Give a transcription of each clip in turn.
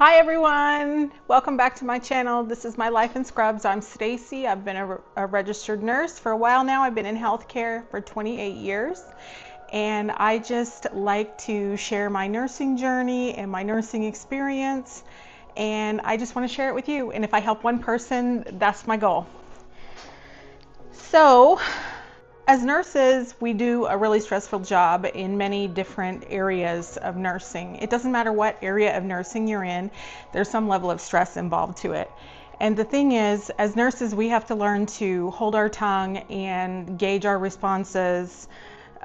Hi everyone, welcome back to my channel. This is My Life in Scrubs. I'm Stacy. I've been a registered nurse for a while now. I've been in healthcare for 28 years, and I just like to share my nursing journey and my nursing experience, and I just want to share it with you. And if I help one person, that's my goal. So, as nurses, we do a really stressful job in many different areas of nursing. It doesn't matter what area of nursing you're in, there's some level of stress involved to it. And the thing is, as nurses, we have to learn to hold our tongue and gauge our responses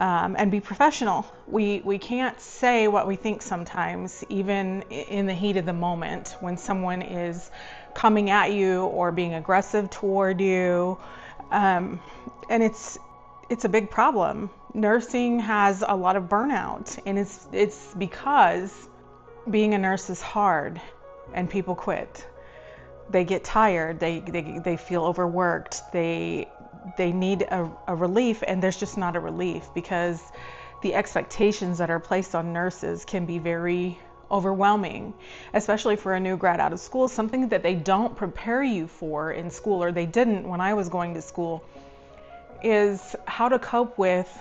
and be professional. We can't say what we think sometimes, even in the heat of the moment when someone is coming at you or being aggressive toward you. And it's a big problem. Nursing has a lot of burnout, and it's because being a nurse is hard and people quit. They get tired, they feel overworked, they need a relief, and there's just not a relief because the expectations that are placed on nurses can be very overwhelming, especially for a new grad out of school, something that they don't prepare you for in school, or they didn't when I was going to school, is how to cope with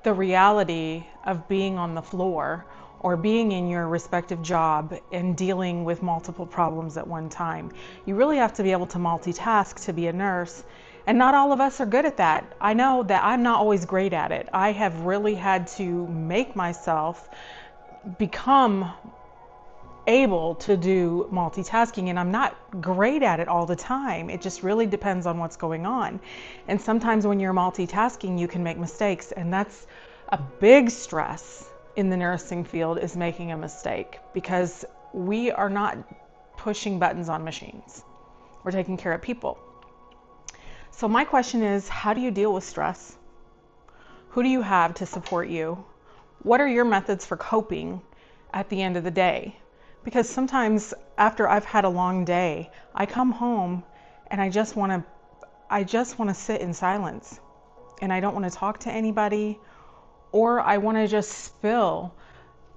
the reality of being on the floor or being in your respective job and dealing with multiple problems at one time. You really have to be able to multitask to be a nurse, and not all of us are good at that. I know that I'm not always great at it. I have really had to make myself become able to do multitasking, and I'm not great at it all the time. It just really depends on what's going on. And sometimes when you're multitasking, you can make mistakes, and that's a big stress in the nursing field, is making a mistake, because we are not pushing buttons on machines. We're taking care of people. So my question is, how do you deal with stress? Who do you have to support you? What are your methods for coping at the end of the day? Because sometimes after I've had a long day, I come home and I just want to sit in silence, and I don't want to talk to anybody, or I want to just spill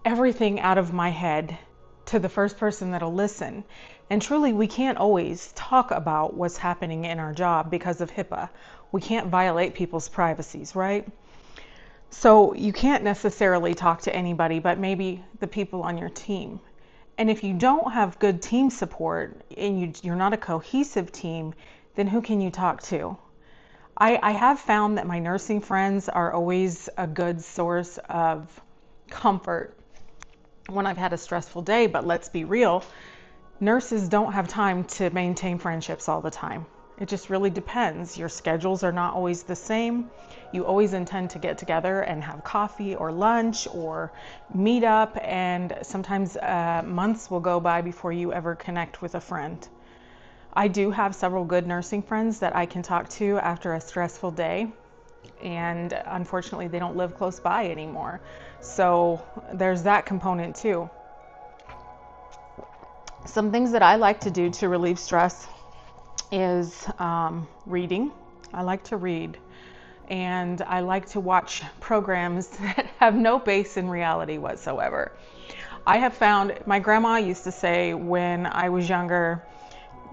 everything out of my head to the first person that'll listen. And truly, we can't always talk about what's happening in our job because of HIPAA. We can't violate people's privacies, right? So you can't necessarily talk to anybody but maybe the people on your team. And if you don't have good team support and you're not a cohesive team, then who can you talk to? I have found that my nursing friends are always a good source of comfort when I've had a stressful day, but let's be real, nurses don't have time to maintain friendships all the time. It just really depends. Your schedules are not always the same. You always intend to get together and have coffee or lunch or meet up, and sometimes months will go by before you ever connect with a friend. I do have several good nursing friends that I can talk to after a stressful day, and unfortunately they don't live close by anymore. So there's that component too. Some things that I like to do to relieve stress is reading. I like to read, and I like to watch programs that have no base in reality whatsoever. I have found, my grandma used to say when I was younger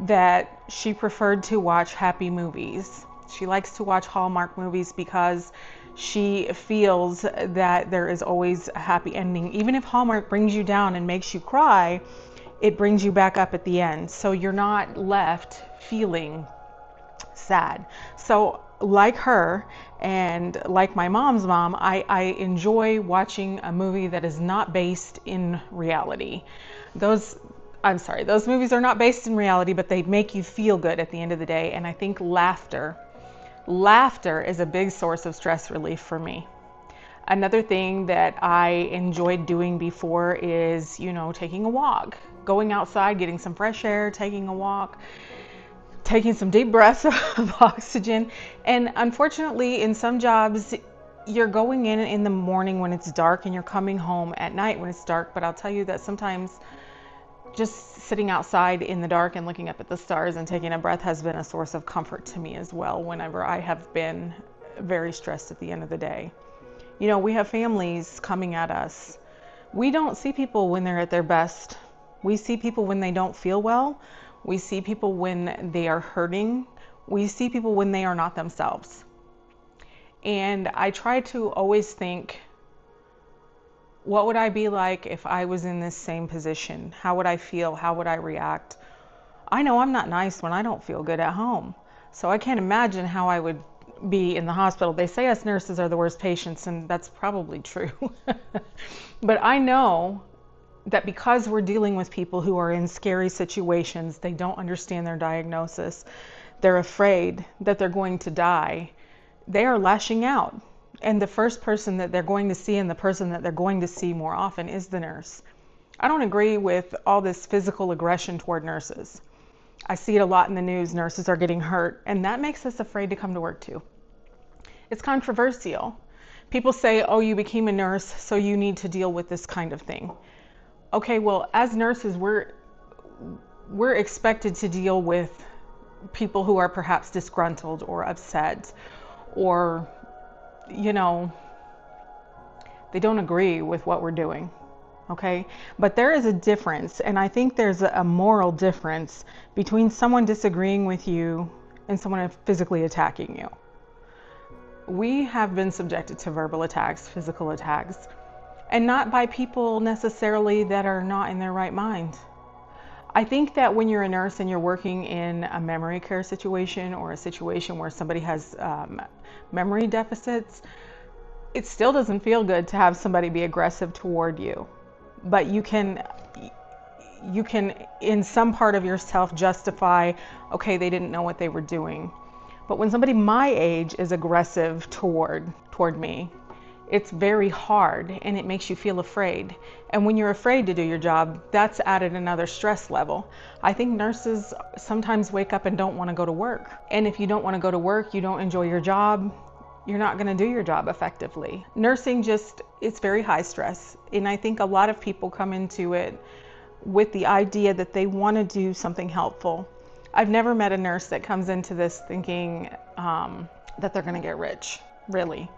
that she preferred to watch happy movies. She likes to watch Hallmark movies because she feels that there is always a happy ending. Even if Hallmark brings you down and makes you cry, it brings you back up at the end, so you're not left feeling sad. So like her and like my mom's mom, I enjoy watching a movie that is not based in reality. Those movies are not based in reality, but they make you feel good at the end of the day. And I think laughter is a big source of stress relief for me. Another thing that I enjoyed doing before is, taking a walk, going outside, getting some fresh air, taking a walk, taking some deep breaths of oxygen. And unfortunately, in some jobs, you're going in the morning when it's dark, and you're coming home at night when it's dark. But I'll tell you that sometimes just sitting outside in the dark and looking up at the stars and taking a breath has been a source of comfort to me as well whenever I have been very stressed at the end of the day. We have families coming at us. We don't see people when they're at their best We see people when they don't feel well. We see people when they are hurting. We see people when they are not themselves. And I try to always think, what would I be like if I was in this same position? How would I feel? How would I react? I know I'm not nice when I don't feel good at home. So I can't imagine how I would be in the hospital. They say us nurses are the worst patients, and that's probably true. But I know that because we're dealing with people who are in scary situations, they don't understand their diagnosis, they're afraid that they're going to die, they are lashing out. And the first person that they're going to see, and the person that they're going to see more often, is the nurse. I don't agree with all this physical aggression toward nurses. I see it a lot in the news. Nurses are getting hurt, and that makes us afraid to come to work too. It's controversial. People say, oh, you became a nurse, so you need to deal with this kind of thing. Okay, well, as nurses, we're expected to deal with people who are perhaps disgruntled or upset, or, you know, they don't agree with what we're doing. Okay, but there is a difference, and I think there's a moral difference between someone disagreeing with you and someone physically attacking you. We have been subjected to verbal attacks, physical attacks, and not by people necessarily that are not in their right mind. I think that when you're a nurse and you're working in a memory care situation, or a situation where somebody has memory deficits, it still doesn't feel good to have somebody be aggressive toward you. But you can in some part of yourself justify, okay, they didn't know what they were doing. But when somebody my age is aggressive toward me, it's very hard, and it makes you feel afraid. And when you're afraid to do your job, that's added another stress level. I think nurses sometimes wake up and don't want to go to work. And if you don't want to go to work, you don't enjoy your job, you're not going to do your job effectively. Nursing it's very high stress. And I think a lot of people come into it with the idea that they want to do something helpful. I've never met a nurse that comes into this thinking that they're going to get rich, really.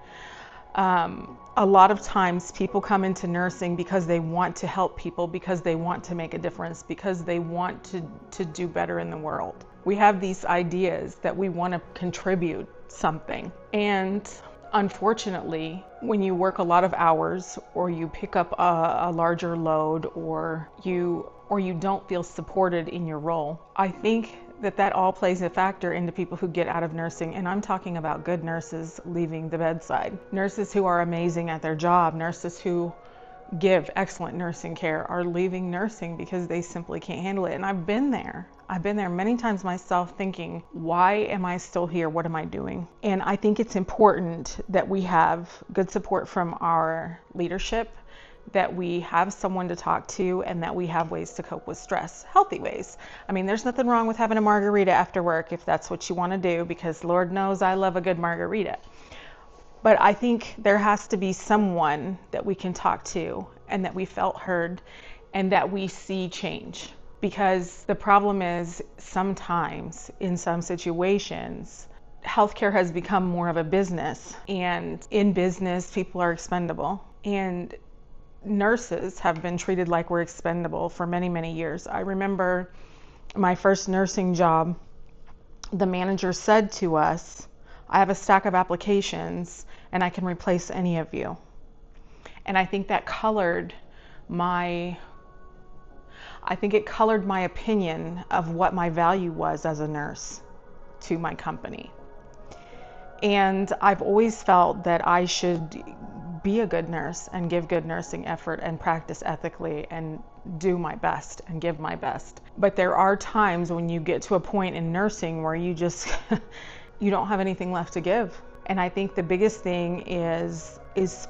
A lot of times people come into nursing because they want to help people, because they want to make a difference, because they want to do better in the world. We have these ideas that we want to contribute something. And unfortunately, when you work a lot of hours, or you pick up a larger load, or you don't feel supported in your role, I think that all plays a factor into people who get out of nursing. And I'm talking about good nurses leaving the bedside. Nurses who are amazing at their job, nurses who give excellent nursing care, are leaving nursing because they simply can't handle it. And I've been there. I've been there many times myself, thinking, why am I still here? What am I doing? And I think it's important that we have good support from our leadership, that we have someone to talk to, and that we have ways to cope with stress, healthy ways. I mean, there's nothing wrong with having a margarita after work if that's what you want to do, because Lord knows I love a good margarita. But I think there has to be someone that we can talk to, and that we felt heard, and that we see change. Because the problem is, sometimes in some situations, healthcare has become more of a business, and in business, people are expendable. And nurses have been treated like we're expendable for many, many years. I remember my first nursing job, the manager said to us, I have a stack of applications and I can replace any of you. And I think that colored my opinion of what my value was as a nurse to my company. And I've always felt that I should be a good nurse and give good nursing effort and practice ethically and do my best and give my best. But there are times when you get to a point in nursing where you just, you don't have anything left to give. And I think the biggest thing is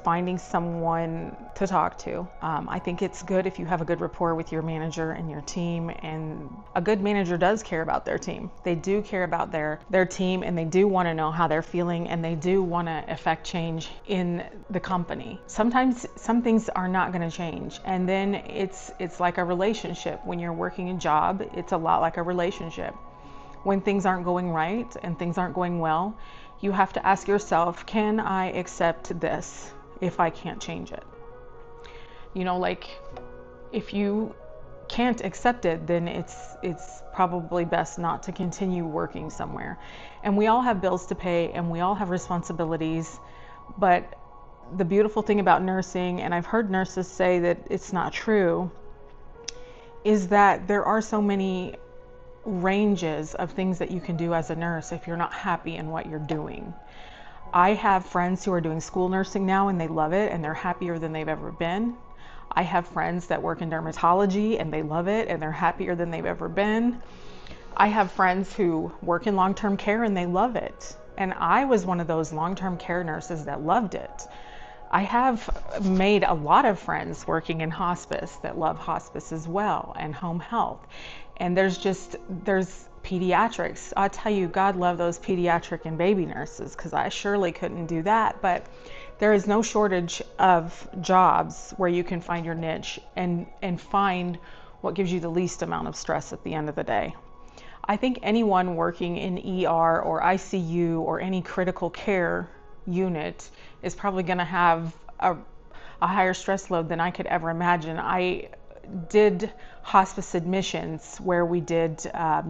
finding someone to talk to. I think it's good if you have a good rapport with your manager and your team, and a good manager does care about their team. They do care about their team, and they do want to know how they're feeling, and they do want to affect change in the company. Sometimes some things are not going to change, and then it's like a relationship. When you're working a job, it's a lot like a relationship. When things aren't going right and things aren't going well, you have to ask yourself, can I accept this if I can't change it? You know, like if you can't accept it, then it's probably best not to continue working somewhere. And we all have bills to pay and we all have responsibilities, but the beautiful thing about nursing, and I've heard nurses say that it's not true, is that there are so many ranges of things that you can do as a nurse if you're not happy in what you're doing. I have friends who are doing school nursing now and they love it and they're happier than they've ever been. I have friends that work in dermatology and they love it and they're happier than they've ever been. I have friends who work in long-term care and they love it. And I was one of those long-term care nurses that loved it. I have made a lot of friends working in hospice that love hospice as well, and home health. And there's pediatrics. I'll tell you, God love those pediatric and baby nurses, because I surely couldn't do that. But there is no shortage of jobs where you can find your niche and find what gives you the least amount of stress at the end of the day. I think anyone working in ER or ICU or any critical care unit is probably going to have a higher stress load than I could ever imagine. I did hospice admissions where we did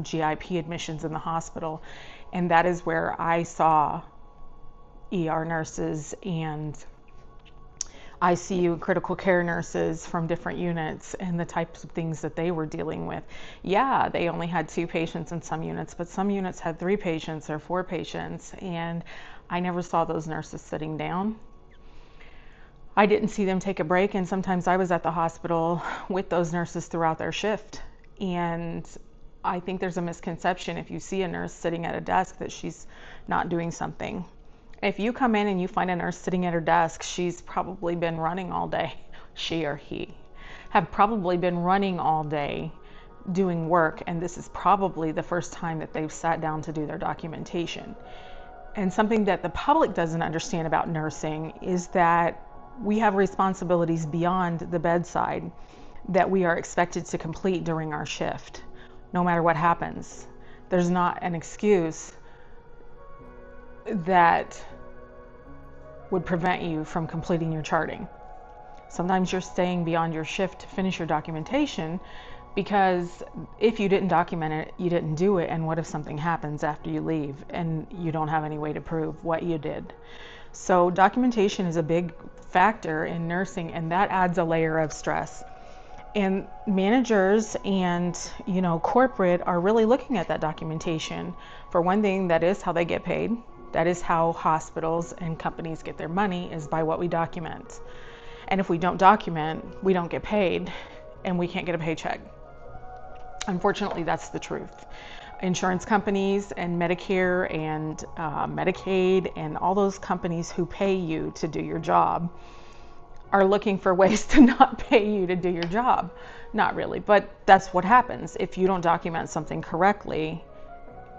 GIP admissions in the hospital, and that is where I saw ER nurses and ICU critical care nurses from different units and the types of things that they were dealing with. Yeah, they only had 2 patients in some units, but some units had 3 patients or 4 patients, and I never saw those nurses sitting down. I didn't see them take a break, and sometimes I was at the hospital with those nurses throughout their shift. And I think there's a misconception if you see a nurse sitting at a desk that she's not doing something. If you come in and you find a nurse sitting at her desk, she's probably been running all day. She or he have probably been running all day doing work, and this is probably the first time that they've sat down to do their documentation. And something that the public doesn't understand about nursing is that we have responsibilities beyond the bedside that we are expected to complete during our shift, no matter what happens. There's not an excuse that would prevent you from completing your charting. Sometimes you're staying beyond your shift to finish your documentation because if you didn't document it, you didn't do it, and what if something happens after you leave and you don't have any way to prove what you did? So documentation is a big factor in nursing, and that adds a layer of stress. And managers and corporate are really looking at that documentation. For one thing, that is how they get paid. That is how hospitals and companies get their money, is by what we document. And if we don't document, we don't get paid and we can't get a paycheck. Unfortunately, that's the truth. Insurance companies and Medicare and Medicaid and all those companies who pay you to do your job are looking for ways to not pay you to do your job. Not really, but that's what happens. If you don't document something correctly,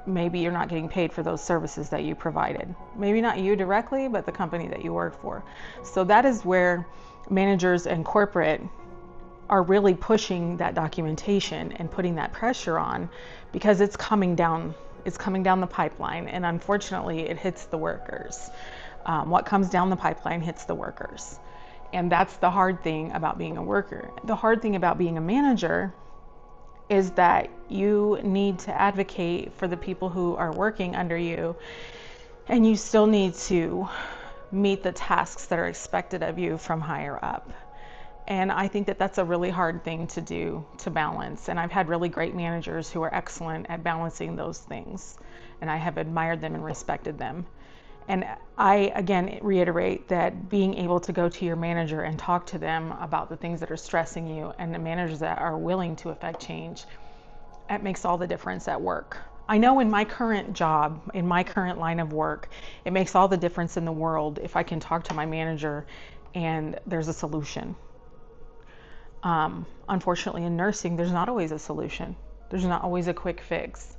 maybe you're not getting paid for those services that you provided. Maybe not you directly, but the company that you work for. So that is where managers and corporate are really pushing that documentation and putting that pressure on, because it's coming down the pipeline, and unfortunately it hits the workers. What comes down the pipeline hits the workers, and that's the hard thing about being a worker. The hard thing about being a manager is that you need to advocate for the people who are working under you, and you still need to meet the tasks that are expected of you from higher up. And I think that that's a really hard thing to do, to balance. And I've had really great managers who are excellent at balancing those things. And I have admired them and respected them. And I, again, reiterate that being able to go to your manager and talk to them about the things that are stressing you, and the managers that are willing to affect change, that makes all the difference at work. I know in my current job, in my current line of work, it makes all the difference in the world if I can talk to my manager and there's a solution. Unfortunately, in nursing, there's not always a solution. There's not always a quick fix.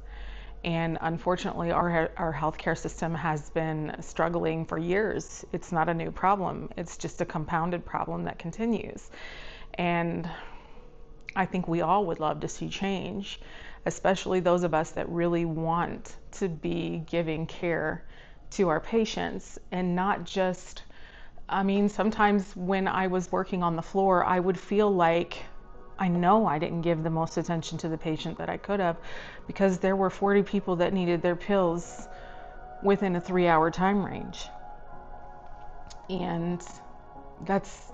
And unfortunately, our healthcare system has been struggling for years. It's not a new problem. It's just a compounded problem that continues. And I think we all would love to see change, especially those of us that really want to be giving care to our patients, and not just, sometimes when I was working on the floor, I would feel like I know I didn't give the most attention to the patient that I could have, because there were 40 people that needed their pills within a 3-hour time range. And that's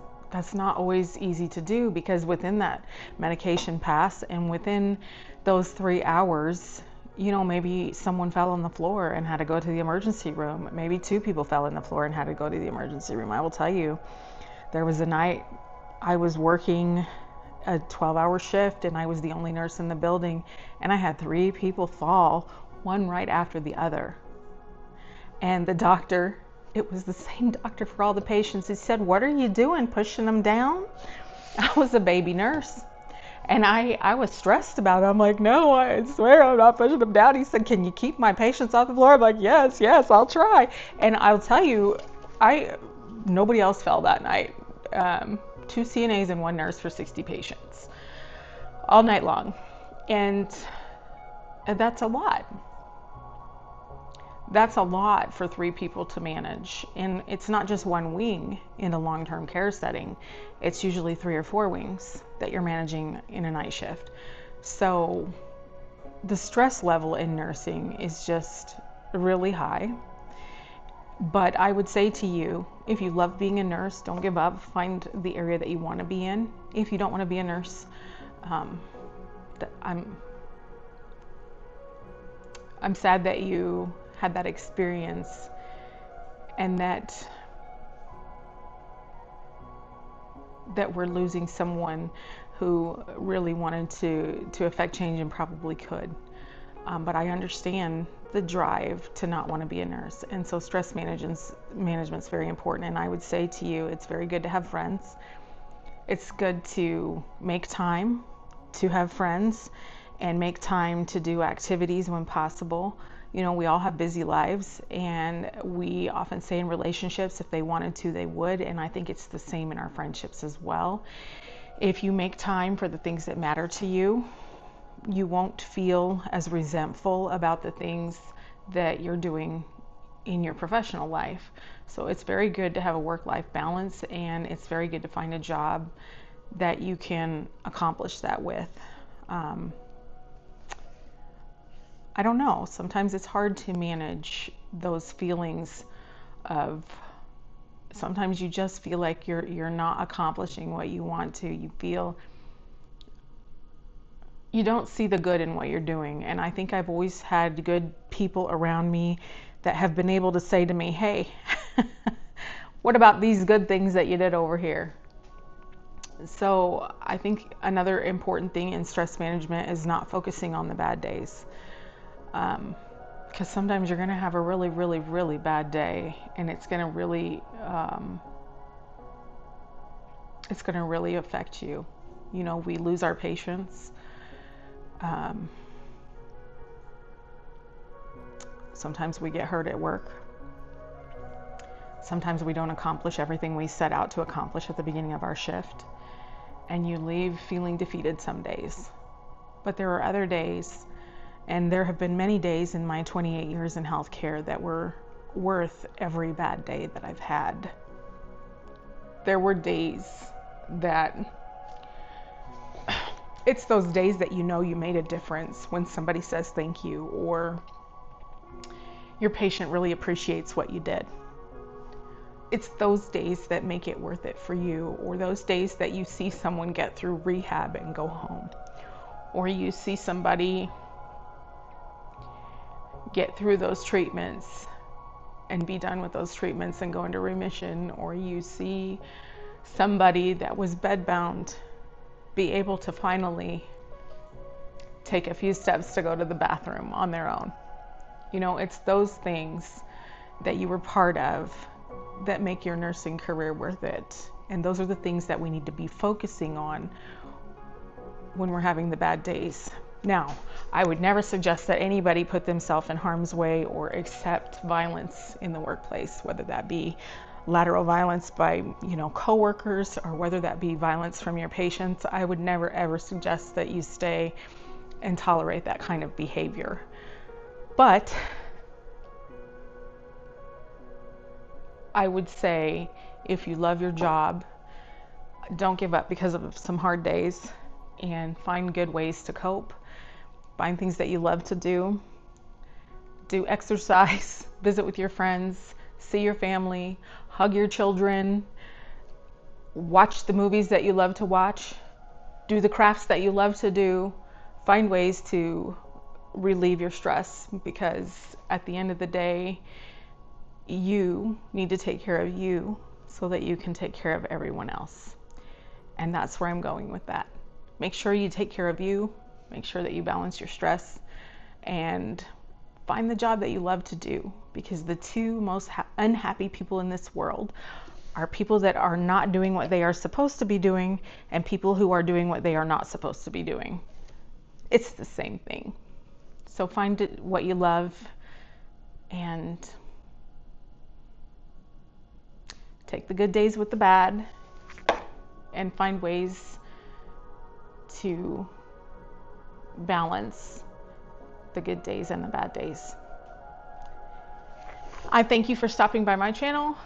not always easy to do, because within that medication pass and within those 3 hours, maybe someone fell on the floor and had to go to the emergency room. Maybe 2 people fell on the floor and had to go to the emergency room. I will tell you, there was a night I was working a 12-hour shift and I was the only nurse in the building, and I had 3 people fall, one right after the other. And the doctor, it was the same doctor for all the patients. He said, "What are you doing, pushing them down?" I was a baby nurse, and I was stressed about it. I'm like, "No, I swear I'm not pushing them down." He said, "Can you keep my patients off the floor?" I'm like, yes, I'll try. And I'll tell you, nobody else fell that night. 2 CNAs and 1 nurse for 60 patients all night long. And that's a lot. That's a lot for 3 people to manage. And it's not just one wing in a long-term care setting. It's usually 3 or 4 wings that you're managing in a night shift. So the stress level in nursing is just really high. But I would say to you, if you love being a nurse, don't give up. Find the area that you want to be in. If you don't want to be a nurse, I'm sad that you had that experience, and that we're losing someone who really wanted to affect change and probably could. But I understand the drive to not want to be a nurse. And so stress management's very important. And I would say to you, it's very good to have friends. It's good to make time to have friends and make time to do activities when possible. We all have busy lives, and we often say in relationships, if they wanted to, they would. And I think it's the same in our friendships as well. If you make time for the things that matter to you, you won't feel as resentful about the things that you're doing in your professional life. So it's very good to have a work-life balance, and it's very good to find a job that you can accomplish that with. I don't know, sometimes it's hard to manage those feelings of, sometimes you just feel like you're not accomplishing what you want to. You feel you don't see the good in what you're doing. And I think I've always had good people around me that have been able to say to me, "Hey, what about these good things that you did over here?" So I think another important thing in stress management is not focusing on the bad days. Because sometimes you're going to have a really, really, really bad day, and it's going to really affect you. We lose our patience. Sometimes we get hurt at work. Sometimes we don't accomplish everything we set out to accomplish at the beginning of our shift. And you leave feeling defeated some days. But there are other days, and there have been many days in my 28 years in healthcare that were worth every bad day that I've had. There were days that it's those days that you made a difference, when somebody says thank you, or your patient really appreciates what you did. It's those days that make it worth it for you, or those days that you see someone get through rehab and go home, or you see somebody get through those treatments and be done with those treatments and go into remission, or you see somebody that was bedbound be able to finally take a few steps to go to the bathroom on their own. It's those things that you were part of that make your nursing career worth it. And those are the things that we need to be focusing on when we're having the bad days. Now, I would never suggest that anybody put themselves in harm's way or accept violence in the workplace, whether that be lateral violence by, coworkers, or whether that be violence from your patients. I would never ever suggest that you stay and tolerate that kind of behavior. But I would say, if you love your job, don't give up because of some hard days. and find good ways to cope. Find things that you love to do. Do exercise, visit with your friends, see your family, hug your children, watch the movies that you love to watch, do the crafts that you love to do. Find ways to relieve your stress, because at the end of the day, you need to take care of you so that you can take care of everyone else. And that's where I'm going with that. Make sure you take care of you, make sure that you balance your stress, and find the job that you love to do, because the two most unhappy people in this world are people that are not doing what they are supposed to be doing and people who are doing what they are not supposed to be doing. It's the same thing. So find what you love and take the good days with the bad and find ways to balance the good days and the bad days. I thank you for stopping by my channel.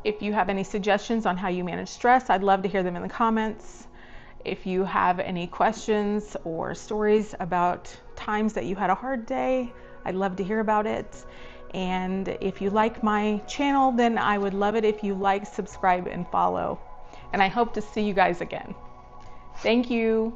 If you have any suggestions on how you manage stress, I'd love to hear them in the comments. If you have any questions or stories about times that you had a hard day, I'd love to hear about it. And if you like my channel, then I would love it if you like, subscribe, and follow. And I hope to see you guys again. Thank you.